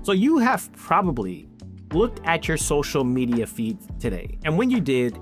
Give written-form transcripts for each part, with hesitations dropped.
So you have probably looked at your social media feed today. And when you did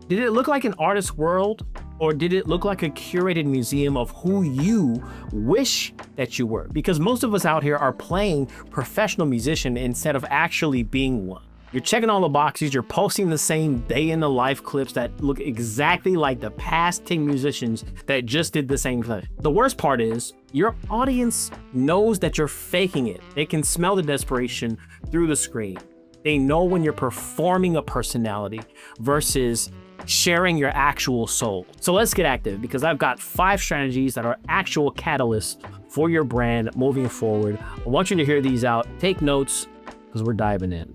it look like an artist's world, or did it look like a curated museum of who you wish that you were? Because most of us out here are playing professional musician instead of actually being one. You're checking all the boxes, you're posting the same day in the life clips that look exactly like the past 10 musicians that just did the same thing. The worst part is your audience knows that you're faking it. They can smell the desperation through the screen. They know when you're performing a personality versus sharing your actual soul. So let's get active, because I've got 5 strategies that are actual catalysts for your brand moving forward. I want you to hear these out. Take notes, because we're diving in.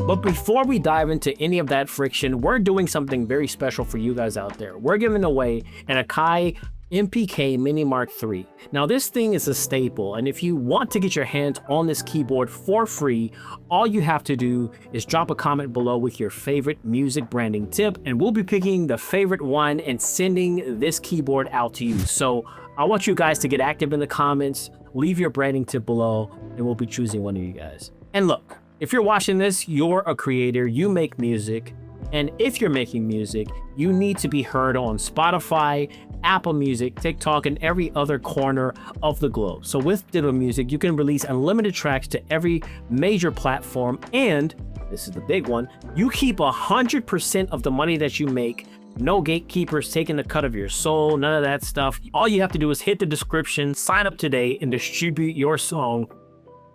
But before we dive into any of that friction, we're doing something very special for you guys out there. We're giving away an Akai MPK Mini Mark III. Now this thing is a staple, and if you want to get your hands on this keyboard for free, all you have to do is drop a comment below with your favorite music branding tip, and we'll be picking the favorite one and sending this keyboard out to you. So I want you guys to get active in the comments, leave your branding tip below, and we'll be choosing one of you guys. And look, if you're watching this, you're a creator, you make music, and if you're making music, you need to be heard on Spotify, Apple Music, TikTok, and every other corner of the globe. So with Ditto Music, you can release unlimited tracks to every major platform, and this is the big one, you keep 100% of the money that you make. No gatekeepers taking the cut of your soul, none of that stuff. All you have to do is hit the description, sign up today, and distribute your song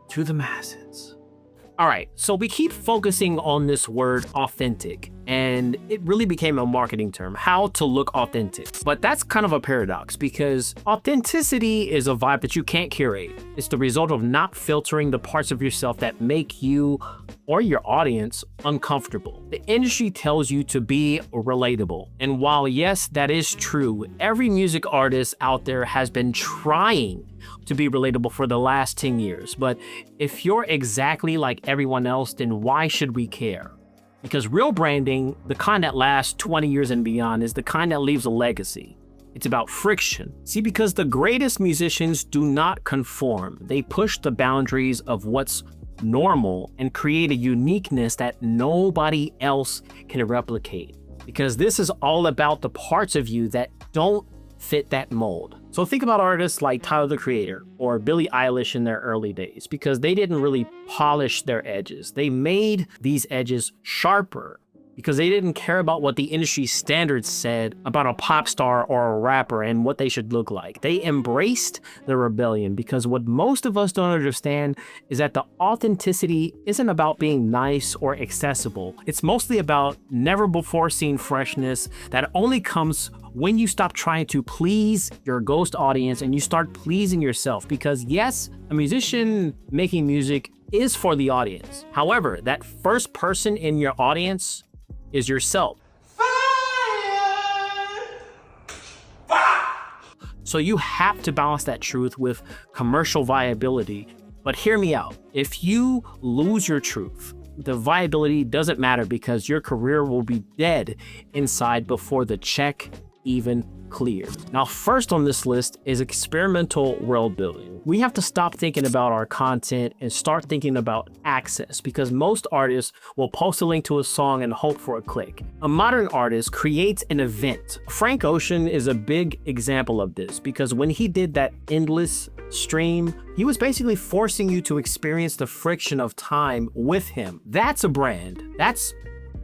to the masses. All right, so we keep focusing on this word authentic, and it really became a marketing term, how to look authentic. But that's kind of a paradox, because authenticity is a vibe that you can't curate. It's the result of not filtering the parts of yourself that make you or your audience uncomfortable. The industry tells you to be relatable. And while yes, that is true, every music artist out there has been trying to be relatable for the last 10 years. But if you're exactly like everyone else, then why should we care? Because real branding, the kind that lasts 20 years and beyond, is the kind that leaves a legacy. It's about friction. See, because the greatest musicians do not conform. They push the boundaries of what's normal and create a uniqueness that nobody else can replicate. Because this is all about the parts of you that don't fit that mold. So think about artists like Tyler, the Creator, or Billie Eilish in their early days, because they didn't really polish their edges. They made these edges sharper because they didn't care about what the industry standards said about a pop star or a rapper and what they should look like. They embraced the rebellion, because what most of us don't understand is that the authenticity isn't about being nice or accessible. It's mostly about never before seen freshness that only comes when you stop trying to please your ghost audience and you start pleasing yourself. Because yes, a musician making music is for the audience. However, that first person in your audience is yourself. So you have to balance that truth with commercial viability. But hear me out. If you lose your truth, the viability doesn't matter, because your career will be dead inside before the check even cleared. Now, first on this list is experimental world building. We have to stop thinking about our content and start thinking about access, because most artists will post a link to a song and hope for a click. A modern artist creates an event. Frank Ocean is a big example of this, because when he did that endless stream, he was basically forcing you to experience the friction of time with him. That's a brand. That's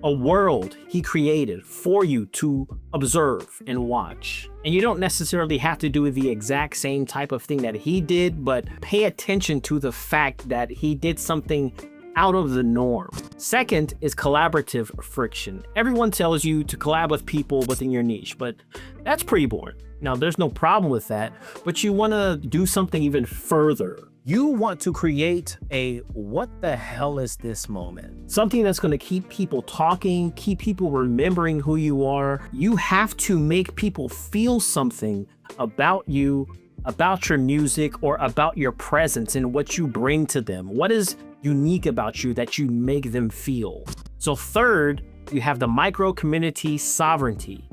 a world he created for you to observe and watch. And you don't necessarily have to do the exact same type of thing that he did, but pay attention to the fact that he did something out of the norm. Second is collaborative friction. Everyone tells you to collab with people within your niche, but that's pretty boring. Now, there's no problem with that, but you want to do something even further. You want to create a what the hell is this moment? Something that's going to keep people talking, keep people remembering who you are. You have to make people feel something about you, about your music, or about your presence and what you bring to them. What is unique about you that you make them feel? So third, you have the micro community sovereignty.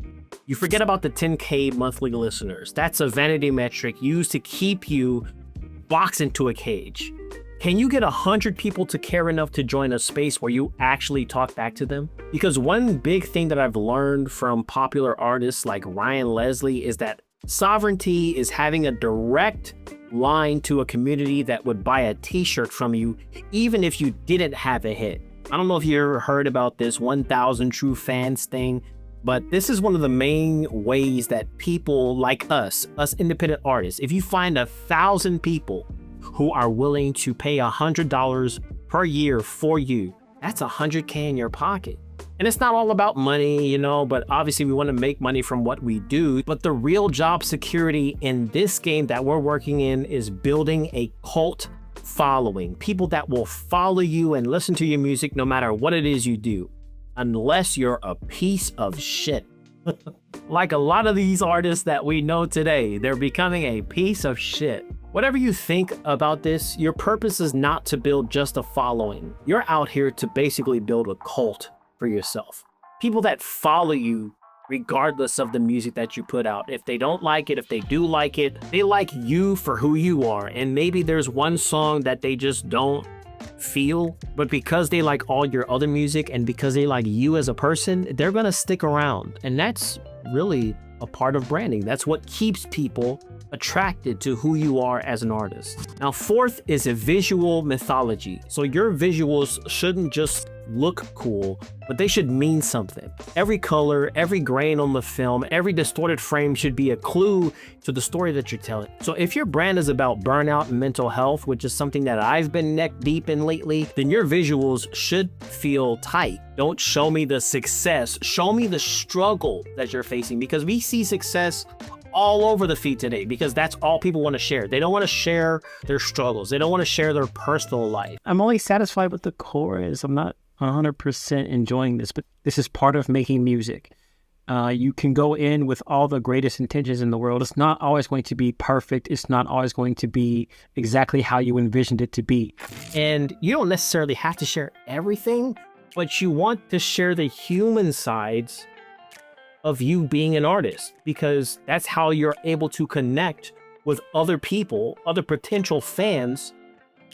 You forget about the 10K monthly listeners. That's a vanity metric used to keep you boxed into a cage. Can you get 100 people to care enough to join a space where you actually talk back to them? Because one big thing that I've learned from popular artists like Ryan Leslie is that sovereignty is having a direct line to a community that would buy a t-shirt from you even if you didn't have a hit. I don't know if you ever heard about this 1,000 true fans thing, but this is one of the main ways that people like us independent artists, if you find 1,000 people who are willing to pay $100 per year for you, that's $100K in your pocket. And it's not all about money, you know, but obviously we want to make money from what we do. But the real job security in this game that we're working in is building a cult following. People that will follow you and listen to your music no matter what it is you do, unless you're a piece of shit. Like a lot of these artists that we know today, they're becoming a piece of shit. Whatever you think about this, your purpose is not to build just a following. You're out here to basically build a cult for yourself. People that follow you regardless of the music that you put out. If they don't like it, if they do like it, they like you for who you are. And maybe there's one song that they just don't feel, but because they like all your other music and because they like you as a person, they're gonna stick around. And that's really a part of branding. That's what keeps people attracted to who you are as an artist. Now, fourth is a visual mythology. So your visuals shouldn't just look cool, but they should mean something. Every color, every grain on the film, every distorted frame should be a clue to the story that you're telling. So if your brand is about burnout and mental health, which is something that I've been neck deep in lately, then your visuals should feel tight. Don't show me the success, show me the struggle that you're facing, because we see success all over the feed today because that's all people want to share. They don't want to share their struggles. They don't want to share their personal life. I'm only satisfied with the chorus. I'm not 100% enjoying this, but this is part of making music. You can go in with all the greatest intentions in the world. It's not always going to be perfect. It's not always going to be exactly how you envisioned it to be. And you don't necessarily have to share everything, but you want to share the human sides of you being an artist, because that's how you're able to connect with other people, other potential fans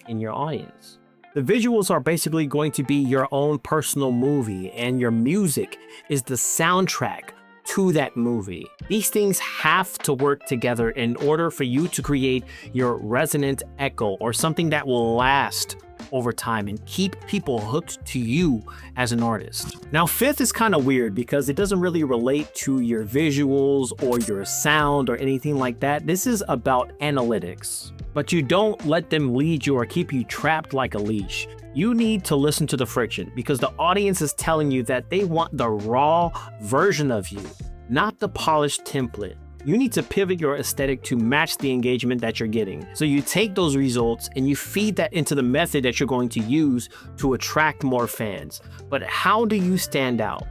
in your audience. The visuals are basically going to be your own personal movie, and your music is the soundtrack to that movie. These things have to work together in order for you to create your resonant echo, or something that will last over time and keep people hooked to you as an artist. Now, fifth is kind of weird because it doesn't really relate to your visuals or your sound or anything like that. This is about analytics, but you don't let them lead you or keep you trapped like a leash. You need to listen to the friction, because the audience is telling you that they want the raw version of you, not the polished template. You need to pivot your aesthetic to match the engagement that you're getting. So you take those results and you feed that into the method that you're going to use to attract more fans. But how do you stand out?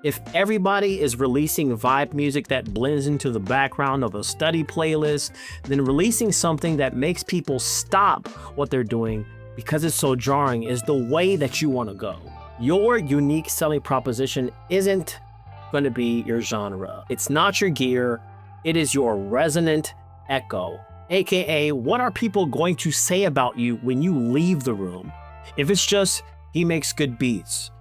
If everybody is releasing vibe music that blends into the background of a study playlist, then releasing something that makes people stop what they're doing because it's so jarring is the way that you want to go. Your unique selling proposition isn't going to be your genre. It's not your gear. It is your resonant echo, aka what are people going to say about you when you leave the room? If it's just, he makes good beats,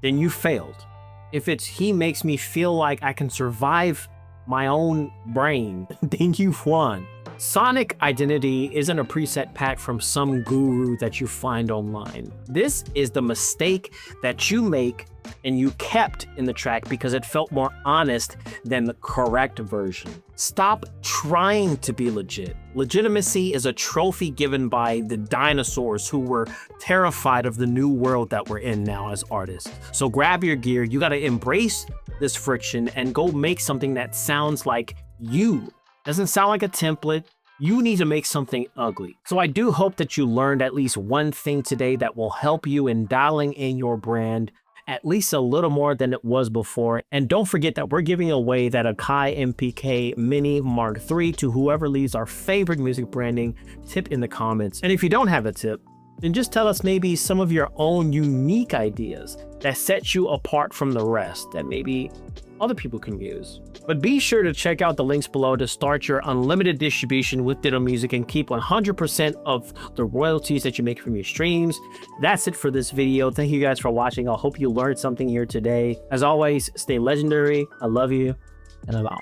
then you failed. If it's, he makes me feel like I can survive my own brain, then you've won. Sonic identity isn't a preset pack from some guru that you find online. This is the mistake that you make and you kept in the track because it felt more honest than the correct version. Stop trying to be legit. Legitimacy is a trophy given by the dinosaurs who were terrified of the new world that we're in now as artists. So grab your gear, you gotta embrace this friction and go make something that sounds like you. Doesn't sound like a template. You need to make something ugly. So I do hope that you learned at least one thing today that will help you in dialing in your brand at least a little more than it was before. And don't forget that we're giving away that Akai MPK Mini Mark III to whoever leaves our favorite music branding tip in the comments. And if you don't have a tip, then just tell us maybe some of your own unique ideas that set you apart from the rest, that maybe other people can use. But be sure to check out the links below to start your unlimited distribution with Ditto Music and keep 100% of the royalties that you make from your streams. That's it for this video. Thank you guys for watching. I hope you learned something here today. As always, stay legendary. I love you, and I'm out.